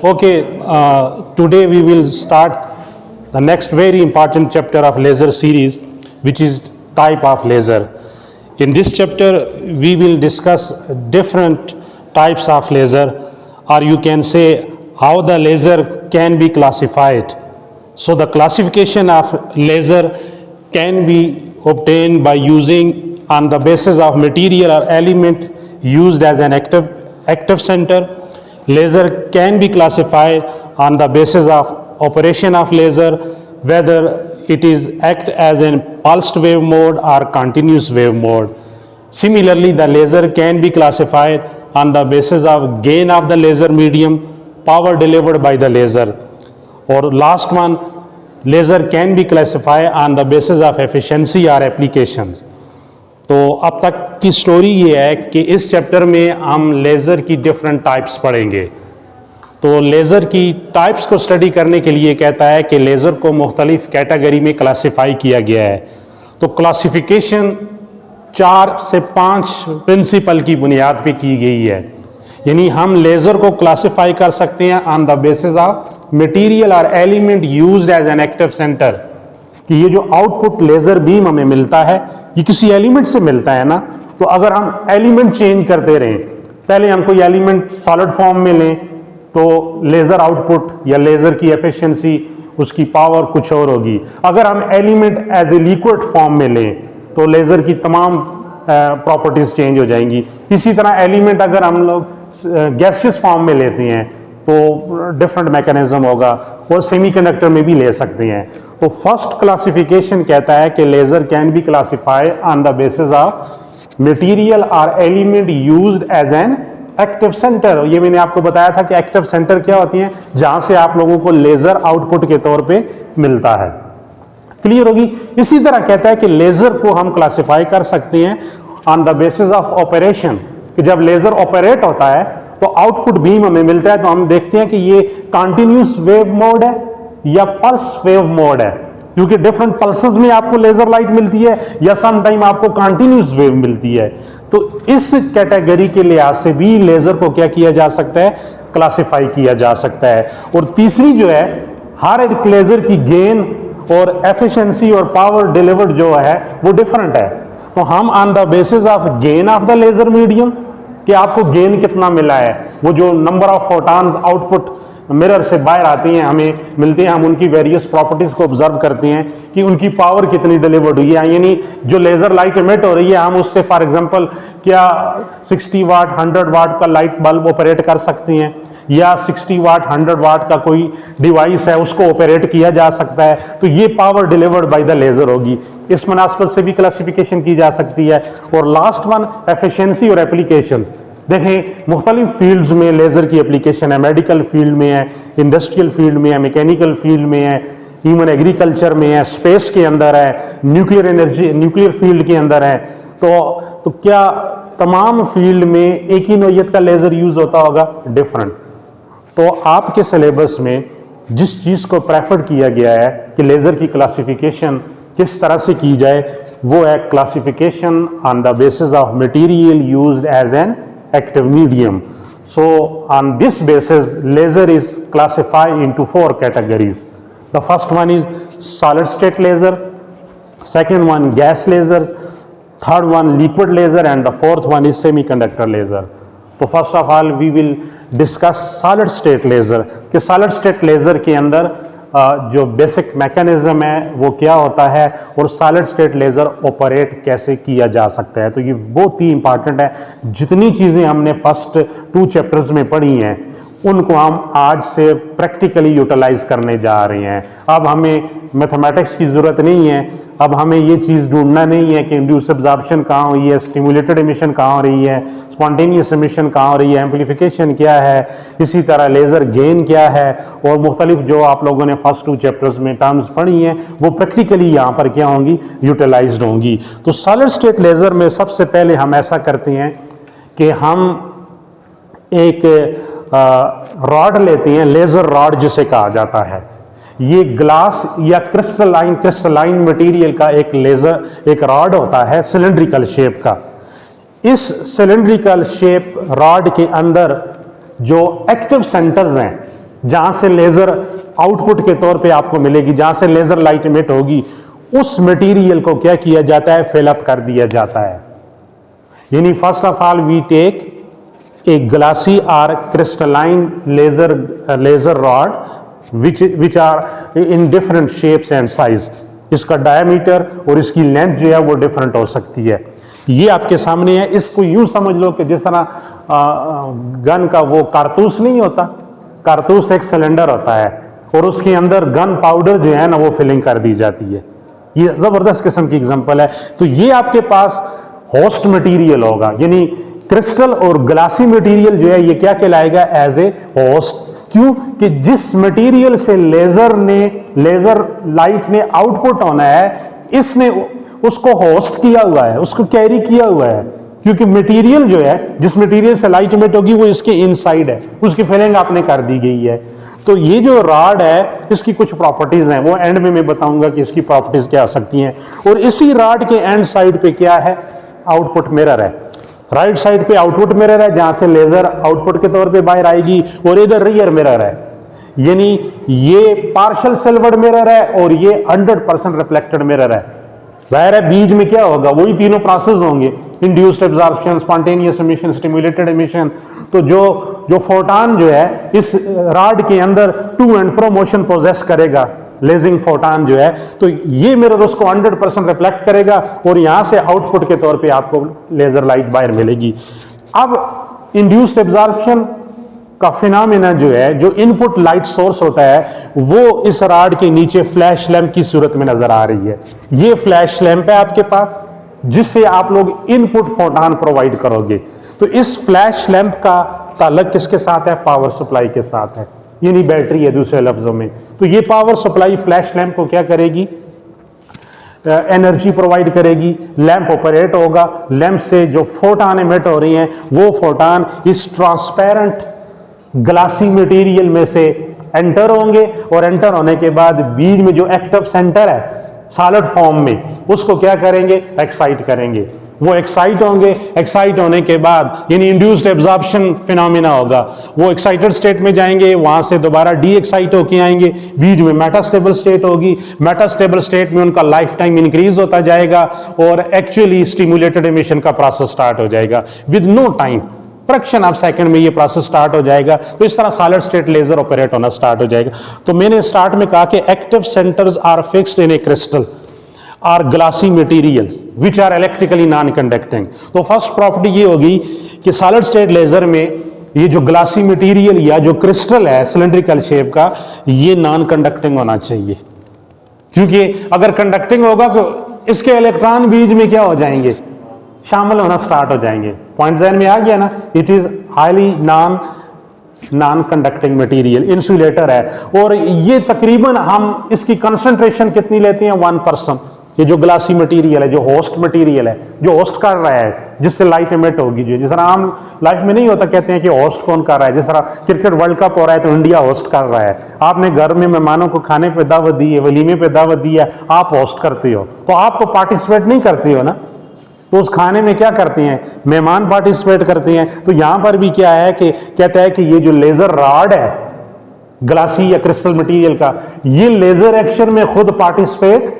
Okay, today we will start the next very important chapter of laser series, which is type of laser. In this chapter, we will discuss different types of laser, or you can say how the laser can be classified. So the classification of laser can be obtained by using on the basis of material or element used as an active center. Laser can be classified on the basis of operation of laser, whether it is act as in pulsed wave mode or continuous wave mode. Similarly, the laser can be classified on the basis of gain of the laser medium, power delivered by the laser. Or last one, laser can be classified on the basis of efficiency or applications. तो अब तक की story ये है कि इस chapter में हम लेज़र की डिफरेंट टाइप्स पढ़ेंगे। तो लेज़र की टाइप्स को स्टडी करने के लिए कहता है कि लेज़र को मुख्तलिफ कैटेगरी में क्लासिफाई किया गया है। तो क्लासिफिकेशन 4 से 5 प्रिंसिपल की बुनियाद पे की गई है, यानी हम लेज़र को क्लासिफाई कर सकते हैं on the basis of material और element used as an active centre, कि ये जो आउटपुट लेज़र बीम हमें मिलता है ये किसी एलिमेंट से मिलता है ना। तो अगर हम एलिमेंट चेंज करते रहें, पहले हम कोई एलिमेंट सॉलिड फॉर्म में लें तो लेज़र आउटपुट या लेज़र की एफिशिएंसी, उसकी पावर कुछ और होगी। अगर हम element as a liquid form में लें तो लेज़र की तमाम प्रॉपर्टीज़ चेंज हो जाएंगी। इसी तरह एलिमेंट अगर हम लोग गैसियस फॉर्म में लेते हैं तो डिफरेंट मैकेनिज्म होगा, और सेमीकंडक्टर में भी ले सकते हैं। तो फर्स्ट क्लासिफिकेशन कहता है कि laser can be classified on the basis of material और element used as an active centre. ये मैंने आपको बताया था कि एक्टिव सेंटर क्या होती हैं, जहां से आप लोगों को लेज़र आउटपुट के तौर पे मिलता है। क्लियर होगी। इसी तरह कहता है कि लेज़र को हम क्लासिफाई कर सकते हैं on the basis of operation, कि जब लेज़र ऑपरेट होता है तो आउटपुट बीम हमें मिलता है, तो हम देखते हैं कि ये कंटिन्यूस वेव मोड है या पल्स वेव मोड है, क्योंकि डिफरेंट पल्सेस में आपको लेज़र लाइट मिलती है या सम टाइम आपको कंटिन्यूस वेव मिलती है। तो इस कैटेगरी के लिहाज से भी लेज़र को क्या किया जा सकता है, क्लासिफाई किया जा सकता है। और तीसरी जो है, हर एक लेज़र की गेन और एफिशिएंसी और पावर डिलीवर्ड जो है वो डिफरेंट है। तो हम on the basis of gain of the laser medium, कि आपको गेन कितना मिला है, वो जो number of photons output mirror से बाहर आती हैं हमें मिलते हैं, हम उनकी वेरियस प्रॉपर्टीज को ऑब्जर्व करते हैं कि उनकी पावर कितनी डिलीवर्ड हुई है। यानी जो लेज़र लाइट एमिट हो रही है, हम उससे फॉर एग्जांपल क्या 60 वाट 100 वाट का लाइट बल्ब ऑपरेट कर सकते हैं, या 60 वाट 100 वाट का कोई डिवाइस है उसको ऑपरेट किया जा सकता है। तो ये power delivered by the laser होगी। इस मुनासबत से भी क्लासिफिकेशन की जा सकती है। और लास्ट वन, एफिशिएंसी और एप्लीकेशंस। देखें, मुख्तलिफ फील्ड्स में लेज़र की एप्लीकेशन है, मेडिकल फील्ड में है, इंडस्ट्रियल फील्ड में है, मैकेनिकल फील्ड में है, इवन एग्रीकल्चर में है, स्पेस के अंदर है, न्यूक्लियर एनर्जी न्यूक्लियर फील्ड के अंदर है। तो क्या तमाम फील्ड में एक ही नौइयत का लेज़र यूज़ होता होगा? डिफरेंट। तो आपके सिलेबस में जिस चीज़ को प्रेफर किया गया है कि लेज़र की क्लासिफिकेशन किस तरह से की जाए, वो है classification on the basis of material used as an active medium. So on this basis, laser is classified into 4 categories. The first one is solid state laser, second one gas laser, third one liquid laser, and the fourth one is semiconductor laser. तो first of all we will discuss solid state laser, कि solid state laser के अंदर जो basic mechanism है वो क्या होता है, और सॉलिड स्टेट लेज़र ऑपरेट कैसे किया जा सकता है। तो ये बहुत ही इंपॉर्टेंट है। जितनी चीज़ें हमने फर्स्ट 2 चैप्टर्स में पढ़ी हैं उनको हम आज से प्रैक्टिकली यूटिलाइज करने जा रहे हैं। अब हमें मैथमेटिक्स की ज़रूरत नहीं है, अब हमें ये चीज़ ढूंढना नहीं है कि इंड्यूस एब्जॉर्प्शन कहाँ हुई है, स्टिमुलेटेड एमिशन कहाँ हो रही है, स्पॉन्टेनियस एमिशन कहाँ हो रही है, एम्पलीफिकेशन क्या है, इसी तरह लेज़र गेन क्या है, और मुख्तलिफ जो आप लोगों ने फर्स्ट 2 चैप्टर्स में टर्म्स पढ़ी हैं वो प्रैक्टिकली यहाँ पर क्या होंगी, यूटिलाइज्ड होंगी। तो सॉलिड स्टेट लेज़र में सबसे पहले हम ऐसा करते हैं कि हम एक रॉड लेते हैं, लेज़र रॉड जिसे कहा जाता है। ये ग्लास या क्रिस्टलाइन मटेरियल का एक लेज़र एक रॉड होता है सिलेंड्रिकल शेप का। इस सिलेंड्रिकल शेप रॉड के अंदर जो एक्टिव सेंटर्स हैं जहां से लेजर आउटपुट के तौर पे आपको मिलेगी, जहां से लेजर लाइट इमिट होगी, उस मटेरियल को क्या किया जाता है, फिलअप कर दिया जाता है। यानी first of all we take a glassy or crystalline laser rod which are in different shapes and size। इसका डायमीटर और इसकी लेंथ जो है वो डिफरेंट हो सकती है। ये आपके सामने है। इसको यूं समझ लो कि जिस तरह गन का वो कारतूस नहीं होता, कारतूस एक सिलेंडर होता है और उसके अंदर गन पाउडर जो है ना वो फिलिंग कर दी जाती है। ये जबरदस्त किस्म की एग्जांपल है। तो ये आपके पास होस्ट मटेरियल होगा, यानी क्रिस्टल और ग्लासी मटेरियल जो है ये क्या कहलाएगा, एज ए होस्ट। क्यों कि जिस मटेरियल से लेजर लाइट ने आउटपुट होना है, इसने उसको होस्ट किया हुआ है, उसको कैरी किया हुआ है। क्योंकि मटेरियल जो है, जिस मटेरियल से लाइट इमिट होगी वो इसके इनसाइड है, उसकी फिलिंग आपने कर दी गई है। तो ये जो रॉड है इसकी कुछ प्रॉपर्टीज हैं, वो एंड में मैं बताऊंगा कि इसकी प्रॉपर्टीज क्या हो सकती हैं। और इसी रॉड के एंड साइड पे क्या है, आउटपुट मिरर है। राइट साइड पे आउटपुट मिरर है जहां से लेजर आउटपुट के तौर पे बाहर आएगी, और इधर रियर मिरर है, यानी ये पार्शियल सिल्वर्ड मिरर है और ये 100% रिफ्लेक्टेड मिरर है। जाहिर है बीच में क्या होगा, वही तीनों प्रोसेस होंगे, induced absorption, spontaneous emission, stimulated emission. तो जो फोटॉन जो है इस रॉड के अंदर to and fro motion possess करेगा, लेजिंग फोटॉन जो है, तो ये मिरर उसको 100% रिफ्लेक्ट करेगा और यहां से आउटपुट के तौर पे आपको लेजर लाइट बाहर मिलेगी। अब इंड्यूस्ड एब्जॉर्प्शन का फिनोमेना जो है, जो इनपुट लाइट सोर्स होता है, वो इस रॉड के नीचे फ्लैश लैंप की सूरत में नजर आ रही है। ये फ्लैश लैंप है आपके पास, जिससे आप लोग इनपुट फोटॉन प्रोवाइड करोगे। तो इस फ्लैश लैंप का ताल्लुक किसके साथ है, पावर सप्लाई के साथ है, यानी बैटरी है दूसरे लफ्जों में। तो ये पावर सप्लाई फ्लैश लैंप को क्या करेगी, एनर्जी प्रोवाइड करेगी, लैंप ऑपरेट होगा, लैंप से जो फोटॉन इमिट हो रही हैं वो फोटॉन इस ट्रांसपेरेंट ग्लासी मटेरियल में से एंटर होंगे, और एंटर होने के बाद बीच में जो एक्टिव सेंटर है सॉलिड फॉर्म में, उसको क्या करेंगे, एक्साइट करेंगे। वो एक्साइट होंगे, एक्साइट होने के बाद यानी इंड्यूस्ड एब्जॉर्प्शन फिनोमेना होगा, वो एक्साइटेड स्टेट में जाएंगे, वहां से दोबारा डी एक्साइट होके आएंगे, बीच में मेटास्टेबल स्टेट होगी। मेटास्टेबल स्टेट में उनका लाइफ टाइम इंक्रीज होता जाएगा और एक्चुअली स्टिमुलेटेड एमिशन का प्रोसेस स्टार्ट हो जाएगा with no time, fraction of second में ये प्रोसेस स्टार्ट हो जाएगा। तो इस तरह सॉलिड स्टेट लेजर ऑपरेट होना स्टार्ट हो जाएगा। तो मैंने स्टार्ट में कहा कि active centres are fixed in a crystal or glassy materials which are electrically non conducting. तो फर्स्ट प्रॉपर्टी ये होगी कि सॉलिड स्टेट लेजर में ये जो ग्लासी मटेरियल या जो क्रिस्टल है सिलेंड्रिकल शेप का, ये नॉन कंडक्टिंग होना चाहिए। क्योंकि अगर कंडक्टिंग होगा तो इसके इलेक्ट्रॉन बीच में क्या हो जाएंगे, शामिल होना स्टार्ट हो जाएंगे। पॉइंट ज़हन में आ गया ना, it is highly non conducting material, insulator है। और ये तकरीबन हम इसकी कंसंट्रेशन कितनी लेते हैं, 1%। ये जो ग्लासी मटेरियल है, जो होस्ट मटेरियल है, जो होस्ट कर रहा है, जिससे लाइट इमिट होगी, जो जिस तरह आम लाइफ में नहीं होता, कहते हैं कि होस्ट कौन कर रहा है। जिस तरह क्रिकेट वर्ल्ड कप हो रहा है तो इंडिया होस्ट कर रहा है, आपने घर में मेहमानों को खाने पे दावत दी है, वलीमे पे दावत दी है, आप होस्ट करते हो, तो आप तो पार्टिसिपेट नहीं करते हो ना, तो उस खाने में क्या करते हैं, मेहमान पार्टिसिपेट करते हैं। तो यहां पर भी क्या है कि कहता है कि ये जो लेजर रॉड है ग्लासी या क्रिस्टल मटेरियल का, ये लेजर एक्शन में खुद पार्टिसिपेट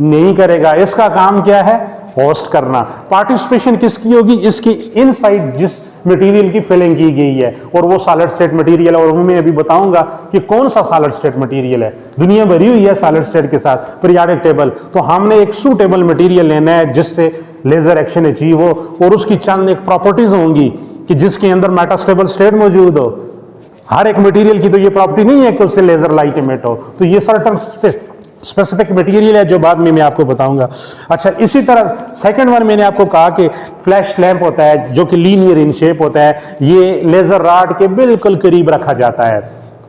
नहीं करेगा। इसका काम क्या है, होस्ट करना। पार्टिसिपेशन किसकी होगी, इसकी इनसाइड जिस मटेरियल की फिलिंग की गई है, और वो सॉलिड स्टेट मटेरियल है। और मैं अभी बताऊंगा कि कौन सा सॉलिड स्टेट मटेरियल है। दुनिया भरी हुई है सॉलिड स्टेट के साथ पीरियोडिक टेबल, तो हमने एक सूटेबल मटेरियल लेना है जिससे लेजर एक्शन अचीव हो, और उसकी चंद एक प्रॉपर्टीज होंगी कि जिसके अंदर मेटास्टेबल स्टेट मौजूद हो। हर एक मटेरियल की तो ये प्रॉपर्टी नहीं है कि उससे लेजर लाइट इमिट हो, तो ये सर्टेन स्पेसिफिक मटेरियल है जो बाद में मैं आपको बताऊंगा। अच्छा, इसी तरह सेकंड वन मैंने आपको कहा कि फ्लैश लैंप होता है जो कि लीनियर इन शेप होता है, ये लेजर रॉड के बिल्कुल करीब रखा जाता है।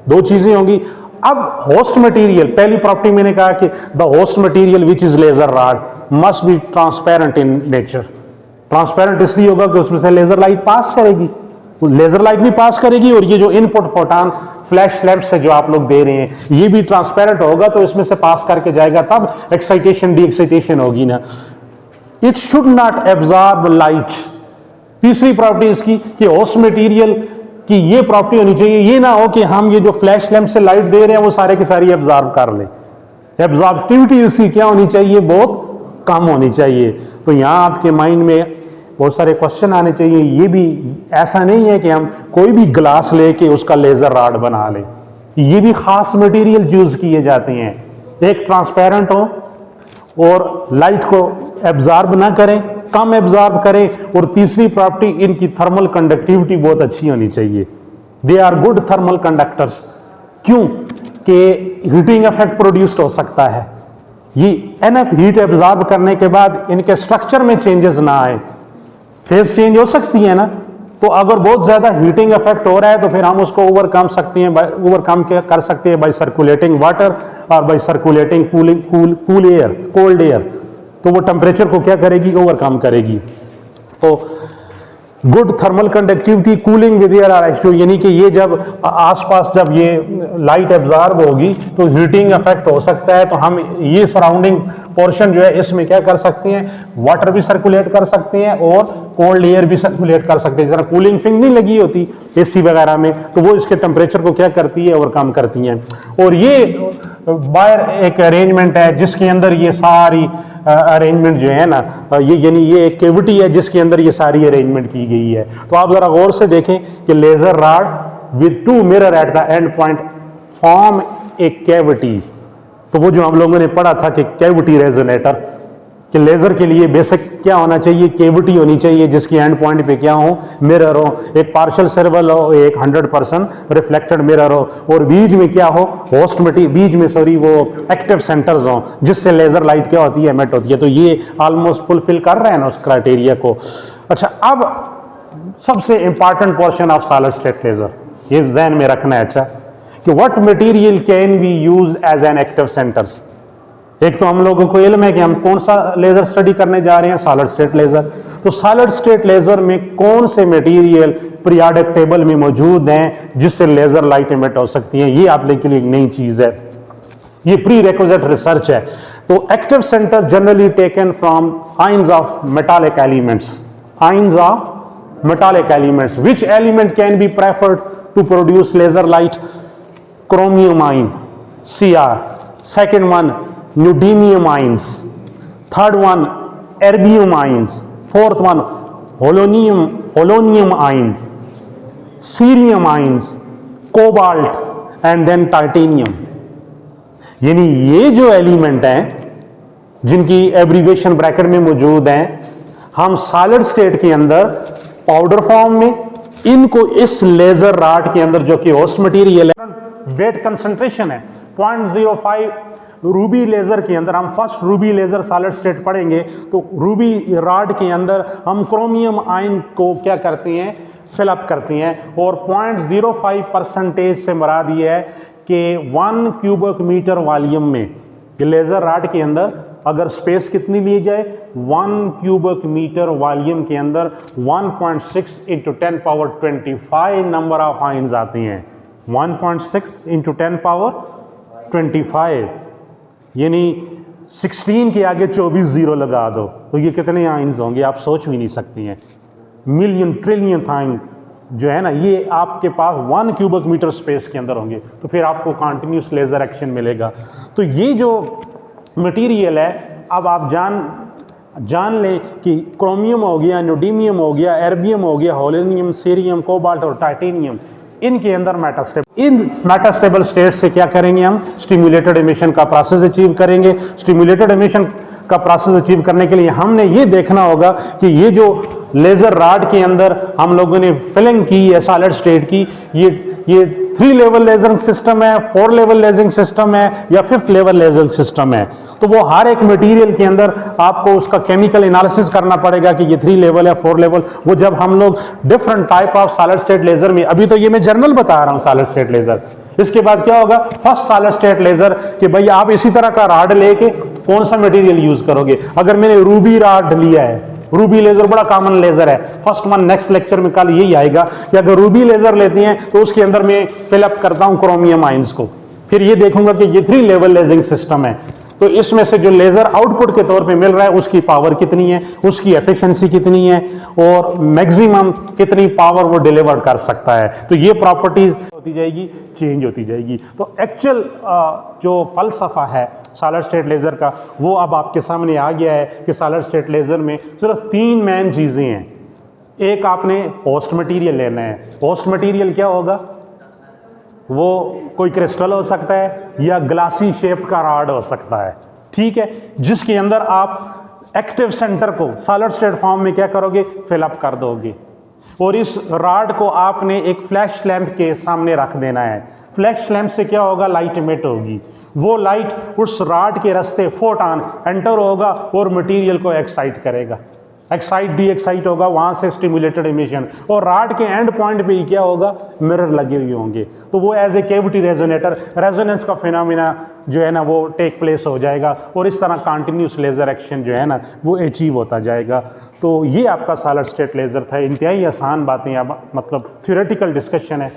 दो चीजें होंगी। अब होस्ट मटेरियल, पहली प्रॉपर्टी मैंने कहा कि the host material which is laser rod must be transparent in nature. Transparent इसलिए होगा कि उसमें से लेजर लाइट पास करेगी, लेजर लाइट भी पास करेगी, और ये जो इनपुट फोटॉन फ्लैश लैंप से जो आप लोग दे रहे हैं ये भी ट्रांसपेरेंट होगा, तो इसमें से पास करके जाएगा, तब एक्साइटेशन डी एक्साइटेशन होगी ना। It should not absorb light. तीसरी प्रॉपर्टी इसकी कि होस्ट मटेरियल कि ये प्रॉपर्टी होनी चाहिए, ये ना हो कि हम ये जो फ्लैश लैंप से लाइट दे रहे हैं वो सारे की सारी एब्जॉर्ब कर ले। एब्जॉर्बिविटी इसकी क्या होनी चाहिए, बहुत कम होनी चाहिए। तो यहाँ आपके माइंड में बहुत सारे क्वेश्चन आने चाहिए। ये भी ऐसा नहीं है कि हम कोई भी ग्लास लेके उसका लेजर रॉड बना लें, ये भी खास मटेरियल यूज किए जाते हैं, एक ट्रांसपेरेंट हो और लाइट को एब्जॉर्ब ना करें, कम एब्जॉर्ब करें, और तीसरी प्रॉपर्टी इनकी थर्मल कंडक्टिविटी बहुत अच्छी होनी चाहिए। They are good thermal conductors. क्यों कि हीटिंग इफेक्ट प्रोड्यूस्ड हो सकता है, ये एनफ हीट एब्जॉर्ब करने के बाद इनके स्ट्रक्चर में चेंजेस ना आए, फेज चेंज हो सकती है ना, तो अगर बहुत ज्यादा हीटिंग इफेक्ट हो रहा है तो फिर हम उसको ओवरकम कर सकते हैं बाय सर्कुलेटिंग वाटर और by circulating cool air, cold air, तो वो टेम्परेचर को क्या करेगी, ओवरकम करेगी। तो good thermal conductivity, cooling with air or H2, यानी कि ये जब आसपास जब ये लाइट एब्जॉर्ब होगी तो हीटिंग इफेक्ट हो सकता है, तो हम ये सराउंडिंग पोर्शन जो है इसमें क्या कर सकते हैं, वाटर भी सर्कुलेट कर सकते हैं और कोल्ड एयर भी सर्कुलेट कर सकते हैं। जरा कूलिंग फिंग नहीं लगी होती एसी वगैरह में, तो वो इसके टेम्परेचर को क्या करती है, ओवरकम करती हैं। और ये बाहर एक अरेंजमेंट है जिसके अंदर ये सारी अरेंजमेंट जो है ना, ये यानी ये एक कैविटी है जिसके अंदर ये सारी अरेंजमेंट की गई है। तो आप जरा गौर से देखें कि laser rod with 2 mirror at the end point form a cavity. तो वो जो हम लोगों ने पढ़ा था कि कैविटी रेजोनेटर, कि लेजर के लिए बेसिक क्या होना चाहिए, कैविटी होनी चाहिए जिसकी एंड पॉइंट पे क्या हो, मिरर हो, एक पार्शियल सर्वल हो, एक 100% रिफ्लेक्टेड मिरर हो, और बीच में क्या हो, होस्ट मटीरियल, बीच में सॉरी वो एक्टिव सेंटर्स हो जिससे लेजर लाइट क्या होती है, एमिट होती है। तो ये ऑलमोस्ट फुलफिल कर रहे हैं ना उस क्राइटेरिया को। अच्छा, अब सबसे important portion of solid state laser, ये ध्यान में रखना है अच्छा, कि what material can be used as an active centres. एक तो हम लोगों को इल्म है कि हम कौन सा लेजर स्टडी करने जा रहे हैं, सॉलिड स्टेट लेजर। तो सॉलिड स्टेट लेजर में कौन से मटेरियल पीरियोडिक टेबल में मौजूद हैं जिससे लेजर लाइट एमिट हो सकती है, ये आप लोगों के लिए एक नई चीज है, ये प्री रिक्विजिट रिसर्च है। तो active centre generally taken from ions of metallic elements, ions of metallic elements. Which element can be preferred to produce laser light? Chromium ion, Cr. Second one, neodymium ions. Third one, erbium ions. Fourth one, polonium ions, cerium ions, cobalt and then titanium. यानी ये जो element हैं जिनकी abbreviation bracket में मौजूद हैं, हम solid state के अंदर पाउडर फॉर्म में इनको इस लेजर रॉड के अंदर, जो कि होस्ट मटेरियल है, वेट कंसंट्रेशन है 0.05 रूबी लेजर के अंदर, हम first ruby laser solid state पढ़ेंगे, तो रूबी रॉड के अंदर हम क्रोमियम आयन को क्या करते हैं, फिलअप करते हैं, और 0.05% से मुराद ये है कि 1 क्यूबिक मीटर वॉल्यूम में, लेजर रॉड के अंदर अगर स्पेस कितनी ली जाए, 1 क्यूबिक मीटर वॉल्यूम के अंदर 1.6 × 10⁻25 नंबर ऑफ आयंस आते हैं। 1.6 × 10⁻25 यानी 16 के आगे 24 जीरो लगा दो तो ये कितने आयंस होंगे, आप सोच भी नहीं सकती हैं। मिलियन ट्रिलियन आयन जो है ना, ये आपके पास 1 क्यूबिक मीटर स्पेस के अंदर होंगे, तो फिर आपको कंटिन्यूस लेजर एक्शन मिलेगा। तो ये जो मटेरियल है, अब आप जान लें कि क्रोमियम हो गया, न्यूडीमियम हो गया, एर्बियम हो गया, होलोनियम, सीरियम, कोबाल्ट और टाइटेनियम, इनके अंदर इन मेटास्टेबल स्टेट से क्या करेंगे, हम स्टिमुलेटेड एमिशन का प्रोसेस अचीव करेंगे। स्टिमुलेटेड एमिशन का प्रोसेस अचीव करने के लिए हमने ये देखना होगा कि ये जो लेजर रॉड के अंदर हम लोगों ने फिलिंग की है सॉलिड स्टेट की, ये 3 लेवल लेजरिंग सिस्टम है, 4 लेवल लेजरिंग सिस्टम है या 5th लेवल लेजरिंग सिस्टम है। तो वो हर एक मटेरियल के अंदर आपको उसका केमिकल एनालिसिस करना पड़ेगा कि ये 3 लेवल है, 4 लेवल। वो जब हम लोग different type of solid state laser में, अभी तो ये मैं जनरल बता रहा हूँ सॉलिड स्टेट लेजर, इसके बाद क्या होगा फर्स्ट सॉलिड स्टेट लेजर, कि भाई आप इसी तरह का रॉड लेके कौन सा मटेरियल यूज करोगे। अगर मैंने रूबी रॉड लिया है, रूबी लेजर बड़ा कॉमन लेजर है, फर्स्ट वन नेक्स्ट लेक्चर में कल यही आएगा कि अगर रूबी लेजर लेते हैं तो उसके अंदर मैं फिलअप करता हूं क्रोमियम आयंस को, फिर ये देखूंगा कि ये 3 लेवल लेजरिंग सिस्टम है। तो इसमें से जो लेज़र आउटपुट के तौर पे मिल रहा है उसकी पावर कितनी है, उसकी एफिशिएंसी कितनी है और मैक्सिमम कितनी पावर वो डिलीवर कर सकता है। तो ये प्रॉपर्टीज होती जाएगी, चेंज होती जाएगी। तो एक्चुअल जो फलसफा है सॉलिड स्टेट लेज़र का वो अब आपके सामने आ गया है कि सॉलिड स्टेट लेज़र में सिर्फ 3 मेन चीज़ें हैं। एक आपने होस्ट मटेरियल लेना है। होस्ट मटेरियल क्या होगा? वो कोई क्रिस्टल हो सकता है या ग्लासी शेप का रॉड हो सकता है, ठीक है, जिसके अंदर आप एक्टिव सेंटर को सॉलिड स्टेट फॉर्म में क्या करोगे? फिलअप कर दोगे। और इस रॉड को आपने एक फ्लैश लैंप के सामने रख देना है। फ्लैश लैंप से क्या होगा? लाइट इमिट होगी। वो लाइट उस रॉड के रास्ते फोटॉन एंटर होगा और मटेरियल को एक्साइट करेगा। एक्साइट डी एक्साइट होगा, वहाँ से स्टिमुलेटेड इमिशन, और रॉड के एंड पॉइंट पे ही क्या होगा? मिरर लगे हुए होंगे। तो वो as a cavity resonator resonance का फिनोमिना जो है ना वो टेक प्लेस हो जाएगा और इस तरह कंटिन्यूस लेज़र एक्शन जो है ना वो अचीव होता जाएगा। तो ये आपका सॉलिड स्टेट लेज़र था। इंतहाई आसान बातें, अब मतलब थ्योरेटिकल डिस्कशन है।